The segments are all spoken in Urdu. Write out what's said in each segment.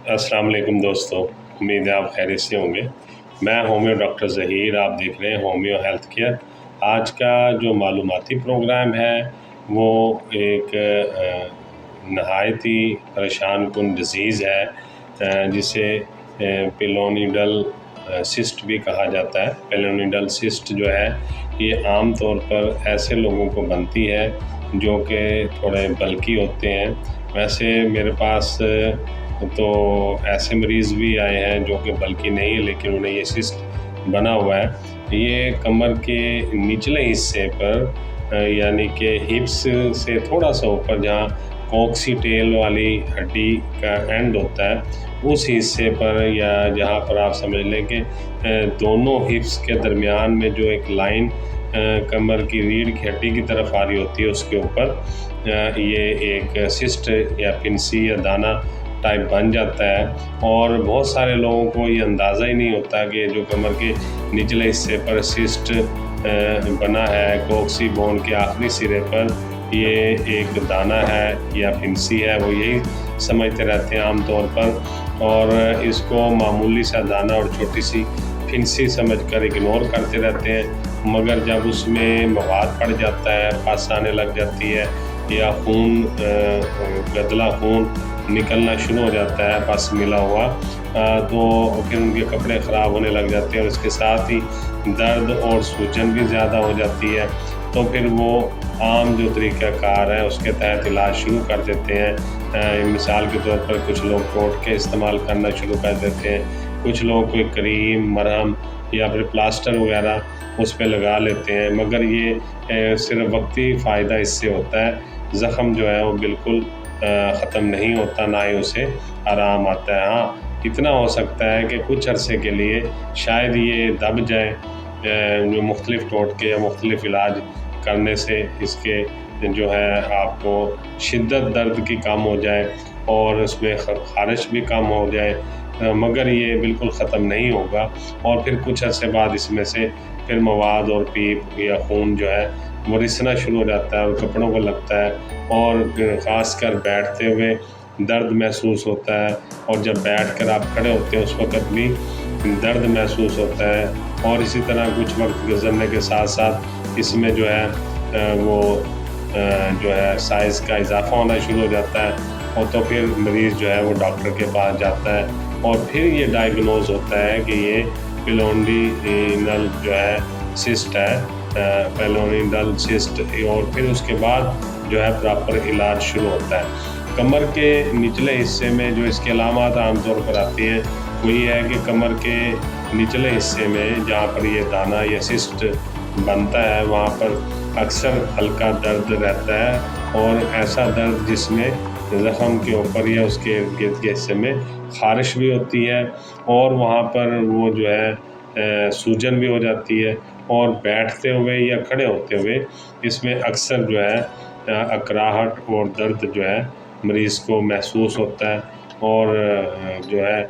السلام علیکم دوستو، امید ہے آپ خیریت سے ہوں گے۔ میں ہومیو ڈاکٹر ظہیر، آپ دیکھ رہے ہیں ہومیو ہیلتھ کیئر۔ آج کا جو معلوماتی پروگرام ہے وہ ایک نہایت ہی پریشان کن ڈیزیز ہے جسے پیلونیڈل سسٹ بھی کہا جاتا ہے۔ پیلونیڈل سسٹ جو ہے یہ عام طور پر ایسے لوگوں کو بنتی ہے جو کہ تھوڑے بلکی ہوتے ہیں۔ ویسے میرے پاس تو ایسے مریض بھی آئے ہیں جو کہ بلکی نہیں ہے لیکن انہیں یہ سسٹ بنا ہوا ہے۔ یہ کمر کے نچلے حصے پر یعنی کہ ہپس سے تھوڑا سا اوپر جہاں کوکسی ٹیل والی ہڈی کا اینڈ ہوتا ہے اس حصے پر، یا جہاں پر آپ سمجھ لیں کہ دونوں ہپس کے درمیان میں جو ایک لائن کمر کی ریڑھ کی ہڈی کی طرف آ رہی ہوتی ہے اس کے اوپر یہ ایک سسٹ یا پنسی یا دانہ ٹائپ بن جاتا ہے۔ اور بہت سارے لوگوں کو یہ اندازہ ہی نہیں ہوتا کہ جو کمر کے نچلے حصے پر سسٹ بنا ہے کوکسی بون کے آخری سرے پر، یہ ایک دانہ ہے یا پھنسی ہے، وہ یہی سمجھتے رہتے ہیں عام طور پر، اور اس کو معمولی سا دانہ اور چھوٹی سی پھنسی سمجھ کر اگنور کرتے رہتے ہیں۔ مگر جب اس میں مواد پڑ جاتا ہے، پس آنے لگ جاتی ہے یا خون گدلا خون نکلنا شروع ہو جاتا ہے پس ملا ہوا، تو پھر ان کے کپڑے خراب ہونے لگ جاتے ہیں اور اس کے ساتھ ہی درد اور سوجن بھی زیادہ ہو جاتی ہے۔ تو پھر وہ عام جو طریقہ کار ہے اس کے تحت علاج شروع کر دیتے ہیں۔ مثال کے طور پر کچھ لوگ ٹوٹکے استعمال کرنا شروع کر دیتے ہیں، کچھ لوگ کوئی کریم مرہم یا پھر پلاسٹر وغیرہ اس پہ لگا لیتے ہیں، مگر یہ صرف وقتی فائدہ اس سے ہوتا ہے۔ زخم جو ہے وہ بالکل ختم نہیں ہوتا، نہ ہی اسے آرام آتا ہے۔ ہاں اتنا ہو سکتا ہے کہ کچھ عرصے کے لیے شاید یہ دب جائے، جو مختلف ٹوٹکے یا مختلف علاج کرنے سے اس کے جو ہے آپ کو شدت درد کی کم ہو جائے اور اس میں خارش بھی کم ہو جائے، مگر یہ بالکل ختم نہیں ہوگا، اور پھر کچھ عرصے بعد اس میں سے پھر مواد اور پیپ یا خون جو ہے وہ رسنا شروع ہو جاتا ہے اور کپڑوں کو لگتا ہے، اور خاص کر بیٹھتے ہوئے درد محسوس ہوتا ہے، اور جب بیٹھ کر آپ کھڑے ہوتے ہیں اس وقت بھی درد محسوس ہوتا ہے، اور اسی طرح کچھ وقت گزرنے کے ساتھ ساتھ اس میں جو ہے وہ جو ہے سائز کا اضافہ ہونا شروع ہو جاتا ہے، اور تو پھر مریض جو ہے وہ ڈاکٹر کے پاس جاتا ہے اور پھر یہ ڈائیگنوز ہوتا ہے کہ یہ پیلونیڈل جو ہے سسٹ ہے، پیلونیڈل سسٹ، اور پھر اس کے بعد جو ہے پراپر علاج شروع ہوتا ہے۔ کمر کے نچلے حصے میں جو اس کے علامات عام طور پر آتی ہیں وہ یہ ہے کہ کمر کے نچلے حصے میں جہاں پر یہ دانہ یا سسٹ بنتا ہے وہاں پر اکثر ہلکا درد رہتا ہے، اور ایسا درد جس میں زخم کے اوپر یا اس کے ارد گرد کے حصے میں خارش بھی ہوتی ہے، اور وہاں پر وہ جو ہے سوجن بھی ہو جاتی ہے، اور بیٹھتے ہوئے یا کھڑے ہوتے ہوئے اس میں اکثر جو ہے اکراہٹ اور درد جو ہے مریض کو محسوس ہوتا ہے، اور جو ہے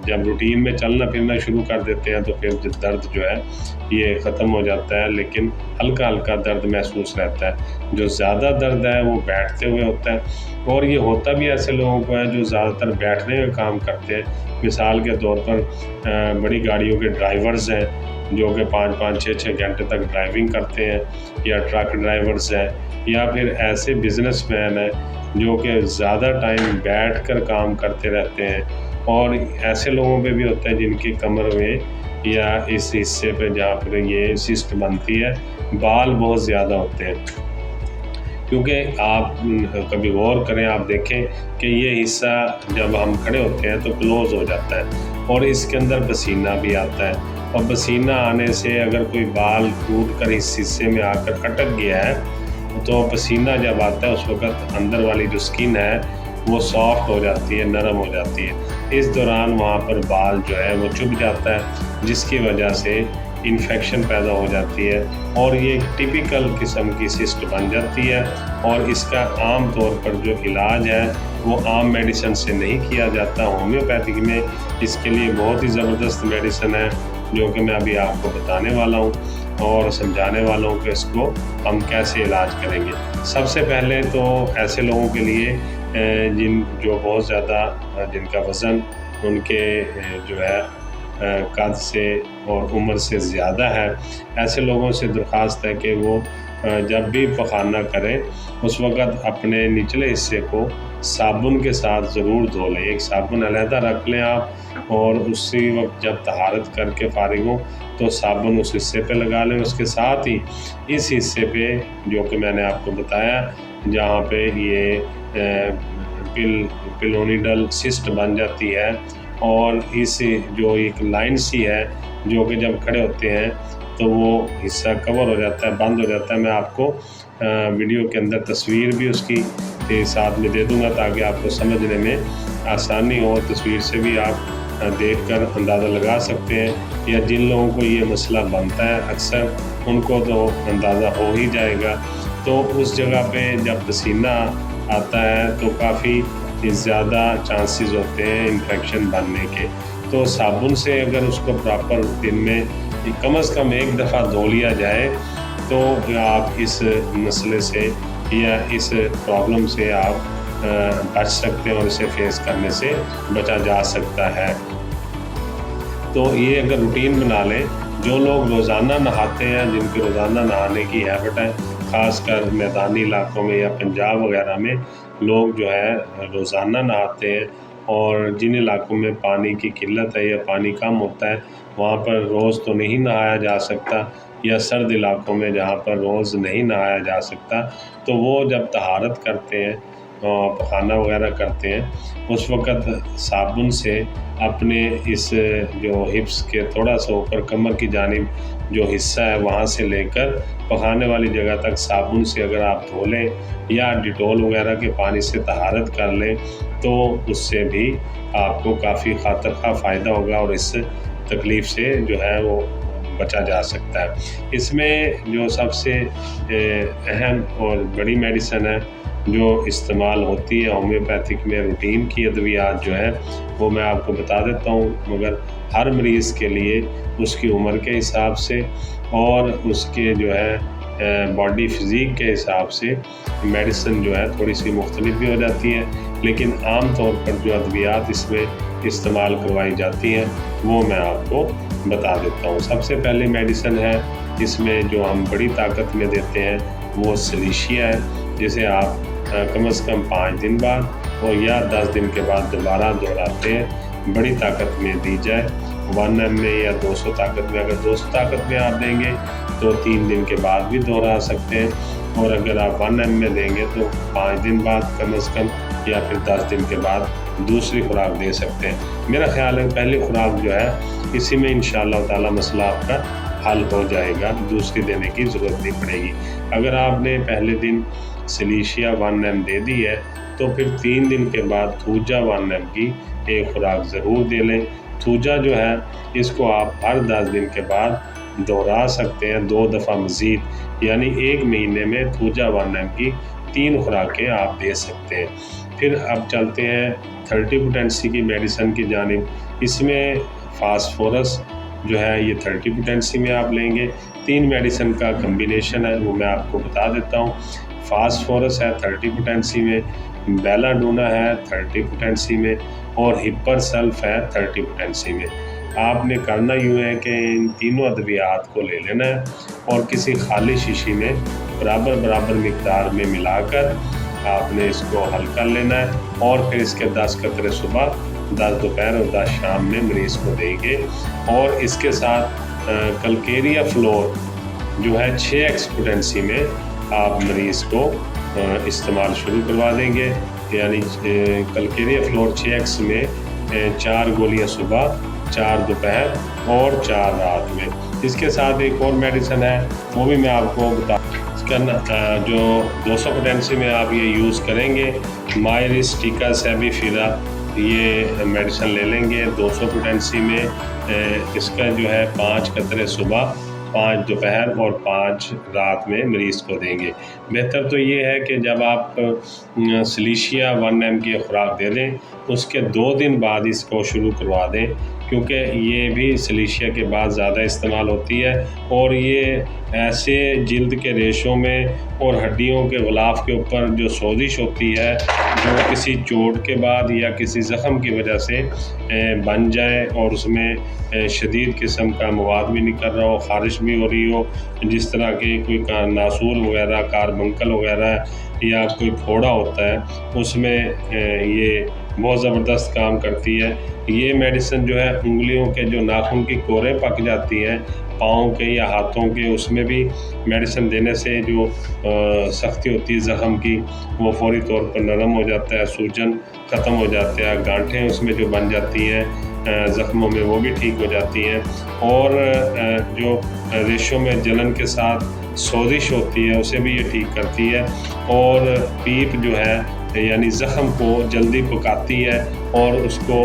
جب روٹین میں چلنا پھرنا شروع کر دیتے ہیں تو پھر درد جو ہے یہ ختم ہو جاتا ہے، لیکن ہلکا ہلکا درد محسوس رہتا ہے۔ جو زیادہ درد ہے وہ بیٹھتے ہوئے ہوتا ہے، اور یہ ہوتا بھی ایسے لوگوں کو ہے جو زیادہ تر بیٹھنے کا کام کرتے ہیں۔ مثال کے طور پر بڑی گاڑیوں کے ڈرائیورز ہیں جو کہ 5-6 گھنٹے تک ڈرائیونگ کرتے ہیں، یا ٹرک ڈرائیورز ہیں، یا پھر ایسے بزنس مین ہیں جو کہ زیادہ ٹائم بیٹھ کر کام کرتے رہتے ہیں، اور ایسے لوگوں پہ بھی ہوتا ہے جن کی کمر میں یا اس حصے پہ جہاں پر یہ سسٹ بنتی ہے بال بہت زیادہ ہوتے ہیں، کیونکہ آپ کبھی غور کریں، آپ دیکھیں کہ یہ حصہ جب ہم کھڑے ہوتے ہیں تو کلوز ہو جاتا ہے، اور اس کے اندر پسینہ بھی آتا ہے، اور پسینہ آنے سے اگر کوئی بال ٹوٹ کر اس حصے میں آ کر اٹک گیا ہے تو پسینہ جب آتا ہے اس وقت اندر والی جو سکن ہے وہ سافٹ ہو جاتی ہے، نرم ہو جاتی ہے، اس دوران وہاں پر بال جو ہے وہ چبھ جاتا ہے، جس کی وجہ سے انفیکشن پیدا ہو جاتی ہے، اور یہ ایک ٹیپیکل قسم کی سسٹ بن جاتی ہے، اور اس کا عام طور پر جو علاج ہے وہ عام میڈیسن سے نہیں کیا جاتا۔ ہومیوپیتھک میں اس کے لیے بہت ہی زبردست میڈیسن ہے جو کہ میں ابھی آپ کو بتانے والا ہوں اور سمجھانے والا ہوں کہ اس کو ہم کیسے علاج کریں گے۔ سب سے پہلے تو ایسے لوگوں کے لیے جو بہت زیادہ جن کا وزن ان کے جو ہے قد سے اور عمر سے زیادہ ہے، ایسے لوگوں سے درخواست ہے کہ وہ جب بھی پخانہ کریں اس وقت اپنے نچلے حصے کو صابن کے ساتھ ضرور دھو لیں۔ ایک صابن علیحدہ رکھ لیں آپ، اور اسی وقت جب طہارت کر کے فارغ ہوں تو صابن اس حصے پہ لگا لیں۔ اس کے ساتھ ہی اس حصے پہ جو کہ میں نے آپ کو بتایا جہاں پہ یہ پیلونیڈل سسٹ بن جاتی ہے، اور اس جو ایک لائن سی ہے جو کہ جب کھڑے ہوتے ہیں تو وہ حصہ کور ہو جاتا ہے، بند ہو جاتا ہے۔ میں آپ کو ویڈیو کے اندر تصویر بھی اس کی ساتھ میں دے دوں گا تاکہ آپ کو سمجھنے میں آسانی ہو۔ تصویر سے بھی آپ دیکھ کر اندازہ لگا سکتے ہیں، یا جن لوگوں کو یہ مسئلہ بنتا ہے اکثر ان کو تو اندازہ ہو ہی جائے گا۔ تو اس جگہ پہ جب پسینہ آتا ہے تو کافی زیادہ چانسز ہوتے ہیں انفیکشن بننے کے۔ تو صابن سے اگر اس کو پراپر دن میں کم از کم ایک دفعہ دھو لیا جائے تو آپ اس مسئلے سے یا اس پرابلم سے آپ بچ سکتے ہیں، اور اسے فیس کرنے سے بچا جا سکتا ہے۔ تو یہ اگر روٹین بنا لیں، جو لوگ روزانہ نہاتے ہیں، جن کی روزانہ نہانے کی ہیبٹ ہے، خاص کر میدانی علاقوں میں یا پنجاب وغیرہ میں لوگ جو ہے روزانہ نہاتے ہیں، اور جن علاقوں میں پانی کی قلت ہے یا پانی کم ہوتا ہے وہاں پر روز تو نہیں نہایا جا سکتا، یا سرد علاقوں میں جہاں پر روز نہیں نہایا جا سکتا، تو وہ جب طہارت کرتے ہیں، پخانہ وغیرہ کرتے ہیں، اس وقت صابن سے اپنے اس جو ہپس کے تھوڑا سا اوپر کمر کی جانب جو حصہ ہے وہاں سے لے کر پخانے والی جگہ تک صابن سے اگر آپ دھو لیں یا ڈیٹول وغیرہ کے پانی سے طہارت کر لیں تو اس سے بھی آپ کو کافی خاطر خواہ فائدہ ہوگا، اور اس تکلیف سے جو ہے وہ بچا جا سکتا ہے۔ اس میں جو سب سے اہم اور بڑی میڈیسن ہے جو استعمال ہوتی ہے ہومیوپیتھک میں، روٹین کی ادویات جو ہے وہ میں آپ کو بتا دیتا ہوں، مگر ہر مریض کے لیے اس کی عمر کے حساب سے اور اس کے جو ہے باڈی فزیک کے حساب سے میڈیسن جو ہے تھوڑی سی مختلف بھی ہو جاتی ہے، لیکن عام طور پر جو ادویات اس میں استعمال کروائی جاتی ہیں وہ میں آپ کو بتا دیتا ہوں۔ سب سے پہلے میڈیسن ہے اس میں جو ہم بڑی طاقت میں دیتے ہیں وہ سلیشیا ہے، جسے آپ کم از کم 5 دن بعد اور یا 10 دن کے بعد دوبارہ دہراتے ہیں، بڑی طاقت میں دی جائے 1 ml میں یا 200 طاقت میں۔ اگر 200 طاقت میں آپ دیں گے تو 3 دن کے بعد بھی دہرا سکتے ہیں، اور اگر آپ 1 ml میں دیں گے تو 5 دن بعد کم از کم یا پھر 10 دن کے بعد دوسری خوراک دے سکتے ہیں۔ میرا خیال ہے پہلی خوراک جو ہے اسی میں انشاءاللہ تعالی مسئلہ آپ کا حل ہو جائے گا، دوسری دینے کی ضرورت نہیں پڑے گی۔ اگر آپ نے پہلے دن سلیشیا 1 ml دے دی ہے تو پھر 3 دن کے بعد تھوجا 1 ml کی ایک خوراک ضرور دے لیں۔ تھوجا جو ہے اس کو آپ ہر 10 دن کے بعد دہرا سکتے ہیں 2 دفعہ مزید، یعنی 1 مہینے میں تھوجا 1 ml کی 3 خوراکیں آپ دے سکتے ہیں۔ پھر اب چلتے ہیں 30 پوٹینسی کی میڈیسن کی جانب۔ اس میں فاسفورس جو ہے یہ 30 پوٹینسی میں آپ لیں گے۔ 3 میڈیسن کا کمبینیشن ہے وہ میں آپ کو بتا دیتا ہوں۔ فاسفورس ہے 30 پوٹینسی میں، بیلا ڈونا ہے 30 پوٹینسی میں، اور ہپر سلف ہے 30 پوٹینسی میں۔ آپ نے کرنا یوں ہے کہ ان تینوں ادویات کو لے لینا ہے اور کسی خالی شیشی میں برابر مقدار میں ملا کر آپ نے اس کو حل کر لینا ہے، اور پھر اس کے 10 قطرے صبح، 10 دوپہر اور 10 شام میں مریض کو دیں گے۔ اور اس کے ساتھ کلکیریا فلور جو ہے 6x پوٹینسی میں آپ مریض کو استعمال شروع کروا دیں گے، یعنی کلکیریا فلور 6x میں 4 گولیاں صبح، 4 دوپہر اور 4 رات میں۔ اس کے ساتھ ایک اور میڈیسن ہے وہ بھی میں آپ کو بتا جو 200 پوٹینسی میں آپ یہ یوز کریں گے، مائرس ٹیکا سیبی فیرا، یہ میڈیسن لے لیں گے 200 پوٹینسی میں۔ اس کا جو ہے 5 قطرے صبح، 5 دوپہر اور 5 رات میں مریض کو دیں گے۔ بہتر تو یہ ہے کہ جب آپ سلیشیا 1 ml کی خوراک دے دیں اس کے 2 دن بعد اس کو شروع کروا دیں، کیونکہ یہ بھی سلیشیا کے بعد زیادہ استعمال ہوتی ہے، اور یہ ایسے جلد کے ریشوں میں اور ہڈیوں کے غلاف کے اوپر جو سوزش ہوتی ہے، جو کسی چوٹ کے بعد یا کسی زخم کی وجہ سے بن جائے اور اس میں شدید قسم کا مواد بھی نکل رہا ہو، خارش بھی ہو رہی ہو، جس طرح کے کوئی ناسور وغیرہ، کاربنکل وغیرہ یا کوئی پھوڑا ہوتا ہے، اس میں یہ بہت زبردست کام کرتی ہے۔ یہ میڈیسن جو ہے انگلیوں کے جو ناخن کی کوریں پک جاتی ہیں پاؤں کے یا ہاتھوں کے، اس میں بھی میڈیسن دینے سے جو سختی ہوتی ہے زخم کی وہ فوری طور پر نرم ہو جاتا ہے، سوجن ختم ہو جاتا ہے، گانٹھیں اس میں جو بن جاتی ہیں زخموں میں وہ بھی ٹھیک ہو جاتی ہیں، اور جو ریشوں میں جلن کے ساتھ سوزش ہوتی ہے اسے بھی یہ ٹھیک کرتی ہے، اور پیپ جو ہے یعنی زخم کو جلدی پکاتی ہے، اور اس کو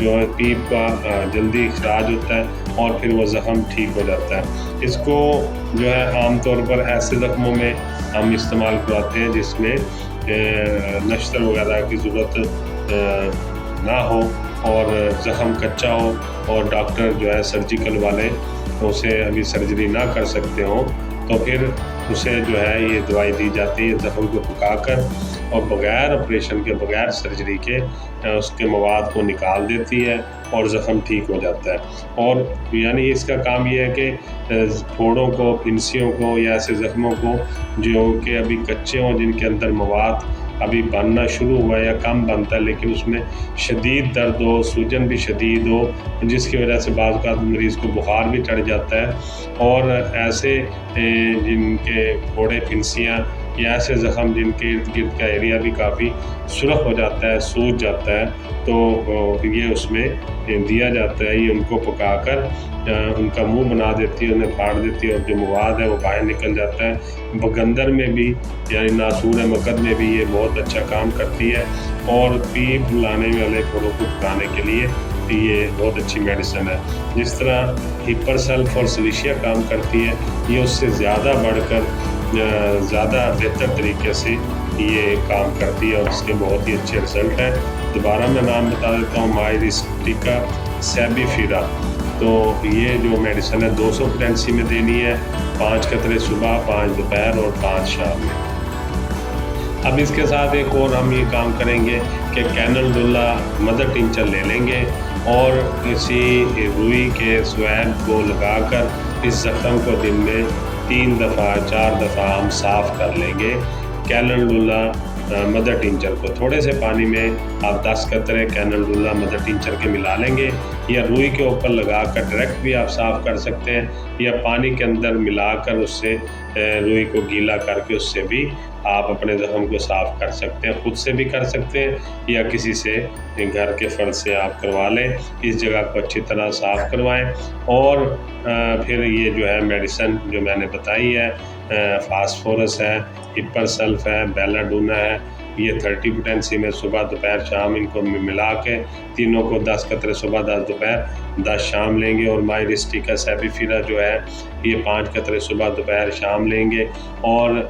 جو ہے پیپ کا جلدی اخراج ہوتا ہے اور پھر وہ زخم ٹھیک ہو جاتا ہے۔ اس کو جو ہے عام طور پر ایسے زخموں میں ہم استعمال کرواتے ہیں جس میں نشتر وغیرہ کی ضرورت نہ ہو اور زخم کچا ہو، اور ڈاکٹر جو ہے سرجیکل والے اسے ابھی سرجری نہ کر سکتے ہوں، تو پھر اسے جو ہے یہ دوائی دی جاتی ہے زخم کو پکا کر، اور بغیر آپریشن کے، بغیر سرجری کے اس کے مواد کو نکال دیتی ہے اور زخم ٹھیک ہو جاتا ہے۔ اور یعنی اس کا کام یہ ہے کہ پھوڑوں کو، پھنسیوں کو یا ایسے زخموں کو جو کہ ابھی کچے ہوں، جن کے اندر مواد ابھی بننا شروع ہوا ہے یا کم بنتا ہے لیکن اس میں شدید درد ہو، سوجن بھی شدید ہو، جس کی وجہ سے بعض اوقات مریض کو بخار بھی چڑھ جاتا ہے، اور ایسے جن کے پھوڑے، پھنسیاں یا ایسے زخم جن کے ارد گرد کا ایریا بھی کافی سرخ ہو جاتا ہے، سوج جاتا ہے، تو یہ اس میں دیا جاتا ہے۔ یہ ان کو پکا کر ان کا منہ بنا دیتی ہے، انہیں پھاڑ دیتی ہے، اور جو مواد ہے وہ باہر نکل جاتا ہے۔ بگندر میں بھی یعنی ناسور مقد میں بھی یہ بہت اچھا کام کرتی ہے، اور پیپ لانے والے پھوڑوں کو پکانے کے لیے یہ بہت اچھی میڈیسن ہے۔ جس طرح ہپر سلف اور سلیشیا کام کرتی ہے، یہ اس سے زیادہ بڑھ کر زیادہ بہتر طریقے سے یہ کام کرتی ہے، اور اس کے بہت ہی اچھے رزلٹ ہیں۔ دوبارہ میں نام بتا دیتا ہوں، مائرسٹیکا سیبیفیرا۔ تو یہ جو میڈیسن ہے 200 پوٹینسی میں دینی ہے، 5 قطرے صبح، 5 دوپہر اور 5 شام میں۔ اب اس کے ساتھ ایک اور ہم یہ کام کریں گے کہ کینلڈولا مدر ٹنچر لے لیں گے، اور کسی روئی کے سویب کو لگا کر اس زخم کو دن میں 3 دفعہ 4 دفعہ ہم صاف کر لیں گے۔ کینلڈولا مدر ٹنچر کو تھوڑے سے پانی میں آپ 10 قطرے کینلڈولا مدر ٹنچر کے ملا لیں گے، یا روئی کے اوپر لگا کر ڈائریکٹ بھی آپ صاف کر سکتے ہیں، یا پانی کے اندر ملا کر اس سے روئی کو گیلا کر کے اس سے بھی آپ اپنے زخم کو صاف کر سکتے ہیں، خود سے بھی کر سکتے ہیں یا کسی سے گھر کے فرد سے آپ کروا لیں۔ اس جگہ کو اچھی طرح صاف کروائیں، اور پھر یہ جو ہے میڈیسن جو میں نے بتائی ہے، فاسفورس ہے، ہپر سلف ہے، بیلاڈونا ہے، یہ 30 پوٹینسی میں صبح دوپہر شام ان کو ملا کے تینوں کو 10 قطرے صبح، 10 دوپہر، 10 شام لیں گے، اور مائرسٹیکا سیبیفیرا جو ہے یہ 5 قطرے صبح دوپہر شام لیں گے، اور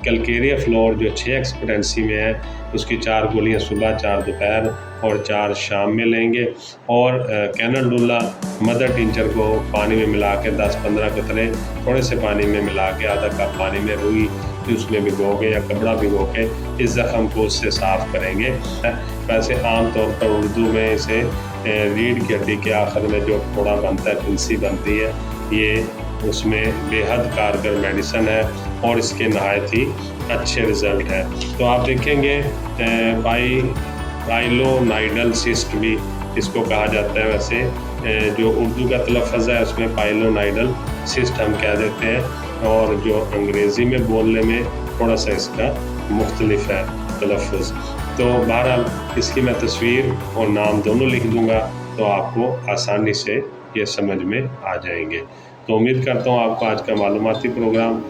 کیلکیریا فلور جو 6x پوٹینسی میں ہے اس کی 4 گولیاں صبح، 4 دوپہر اور 4 شام میں لیں گے، اور کینلڈولا مدر ٹنچر کو پانی میں ملا کے 10-15 قطرے تھوڑے سے پانی میں ملا کے آدھا کپ پانی میں روئی اس میں بھگو کے یا کپڑا بھگو کے اس زخم کو اس سے صاف کریں گے۔ ویسے عام طور پر اردو میں اسے ریڑھ کی ہڈی کے آخر میں جو پھوڑا بنتا ہے، پھنسی بنتی ہے، یہ اس میں بے حد کارگر میڈیسن ہے، اور اس کے نہایت ہی اچھے رزلٹ ہیں۔ تو آپ دیکھیں گے پائلونائڈل سسٹ بھی اس کو کہا جاتا ہے، ویسے جو اردو کا تلفظ ہے اس میں پائلونائڈل سسٹ ہم کہہ دیتے ہیں، اور جو انگریزی میں بولنے میں تھوڑا سا اس کا مختلف ہے تلفظ۔ تو بہرحال اس کی میں تصویر اور نام دونوں لکھ دوں گا، تو آپ کو آسانی سے یہ سمجھ میں آ جائیں گے۔ تو امید کرتا ہوں آپ کو آج کا معلوماتی پروگرام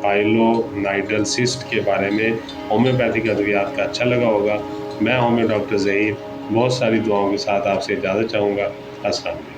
پائلونائڈل سسٹ کے بارے میں ہومیوپیتھک ادویات کا اچھا لگا ہوگا۔ میں ہومیو ڈاکٹر ظہیر بہت ساری دعاؤں کے ساتھ آپ سے اجازت چاہوں گا۔ السلام علیکم۔